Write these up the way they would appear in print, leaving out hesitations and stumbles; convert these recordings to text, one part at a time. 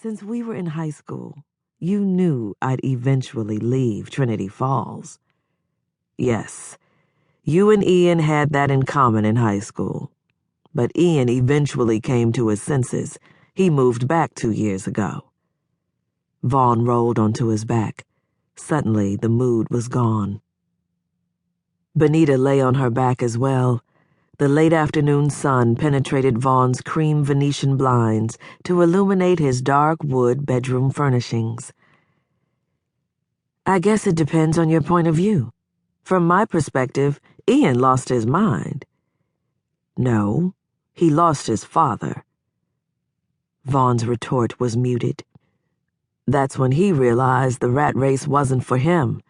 Since we were in high school, you knew I'd eventually leave Trinity Falls. Yes, you and Ian had that in common in high school. But Ian eventually came to his senses. He moved back 2 years ago. Vaughn rolled onto his back. Suddenly, the mood was gone. Benita lay on her back as well. The late afternoon sun penetrated Vaughn's cream Venetian blinds to illuminate his dark wood bedroom furnishings. I guess it depends on your point of view. From my perspective, Ian lost his mind. No, he lost his father. Vaughn's retort was muted. That's when he realized the rat race wasn't for him.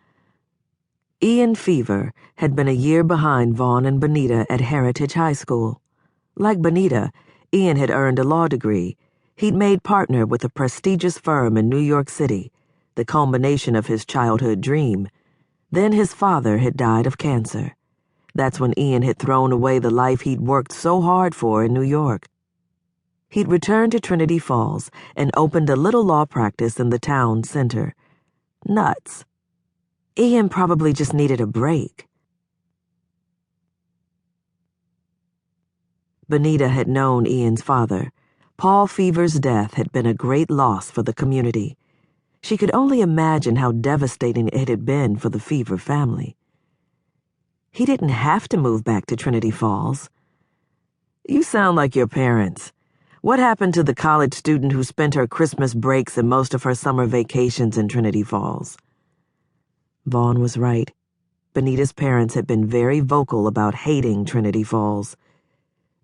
Ian Fever had been a year behind Vaughn and Benita at Heritage High School. Like Benita, Ian had earned a law degree. He'd made partner with a prestigious firm in New York City, the culmination of his childhood dream. Then his father had died of cancer. That's when Ian had thrown away the life he'd worked so hard for in New York. He'd returned to Trinity Falls and opened a little law practice in the town center. Nuts. Ian probably just needed a break. Benita had known Ian's father. Paul Fever's death had been a great loss for the community. She could only imagine how devastating it had been for the Fever family. He didn't have to move back to Trinity Falls. You sound like your parents. What happened to the college student who spent her Christmas breaks and most of her summer vacations in Trinity Falls? Vaughn was right. Benita's parents had been very vocal about hating Trinity Falls.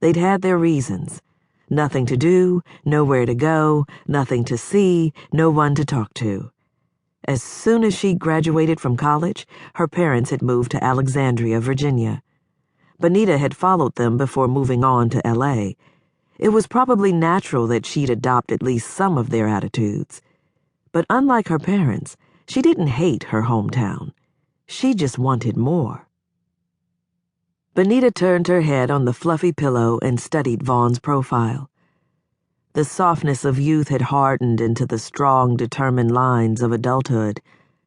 They'd had their reasons. Nothing to do, nowhere to go, nothing to see, no one to talk to. As soon as she graduated from college, her parents had moved to Alexandria, Virginia. Benita had followed them before moving on to L.A. It was probably natural that she'd adopt at least some of their attitudes. But unlike her parents, she didn't hate her hometown. She just wanted more. Benita turned her head on the fluffy pillow and studied Vaughn's profile. The softness of youth had hardened into the strong, determined lines of adulthood,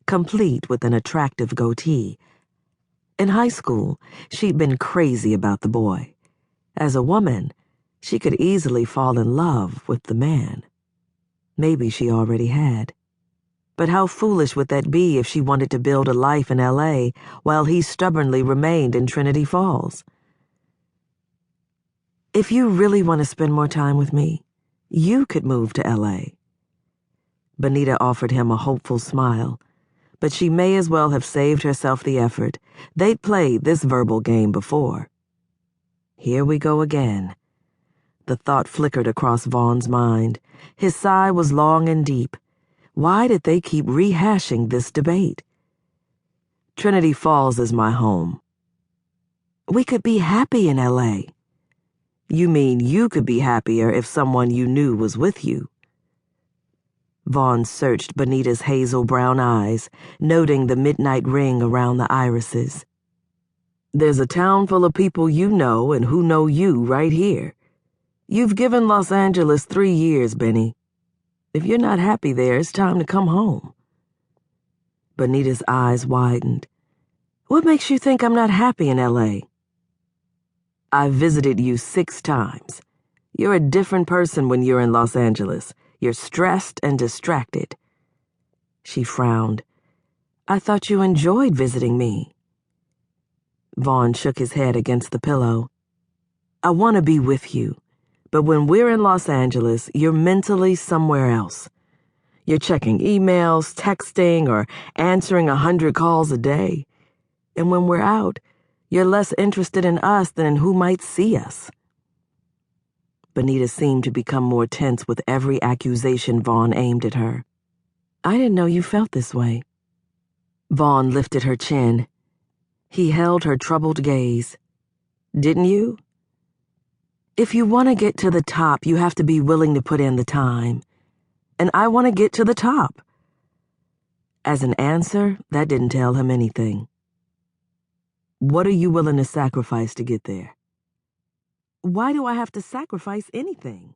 complete with an attractive goatee. In high school, she'd been crazy about the boy. As a woman, she could easily fall in love with the man. Maybe she already had. But how foolish would that be if she wanted to build a life in L.A. while he stubbornly remained in Trinity Falls? If you really want to spend more time with me, you could move to L.A. Benita offered him a hopeful smile, but she may as well have saved herself the effort. They'd played this verbal game before. Here we go again. The thought flickered across Vaughn's mind. His sigh was long and deep. Why did they keep rehashing this debate? Trinity Falls is my home. We could be happy in L.A. You mean you could be happier if someone you knew was with you? Vaughn searched Benita's hazel brown eyes, noting the midnight ring around the irises. There's a town full of people you know and who know you right here. You've given Los Angeles 3 years, Benny. If you're not happy there, it's time to come home. Benita's eyes widened. What makes you think I'm not happy in L.A.? I've visited you 6 times. You're a different person when you're in Los Angeles. You're stressed and distracted. She frowned. I thought you enjoyed visiting me. Vaughn shook his head against the pillow. I want to be with you. But when we're in Los Angeles, you're mentally somewhere else. You're checking emails, texting, or answering 100 calls a day. And when we're out, you're less interested in us than in who might see us. Benita seemed to become more tense with every accusation Vaughn aimed at her. I didn't know you felt this way. Vaughn lifted her chin. He held her troubled gaze. Didn't you? If you want to get to the top, you have to be willing to put in the time. And I want to get to the top. As an answer, that didn't tell him anything. What are you willing to sacrifice to get there? Why do I have to sacrifice anything?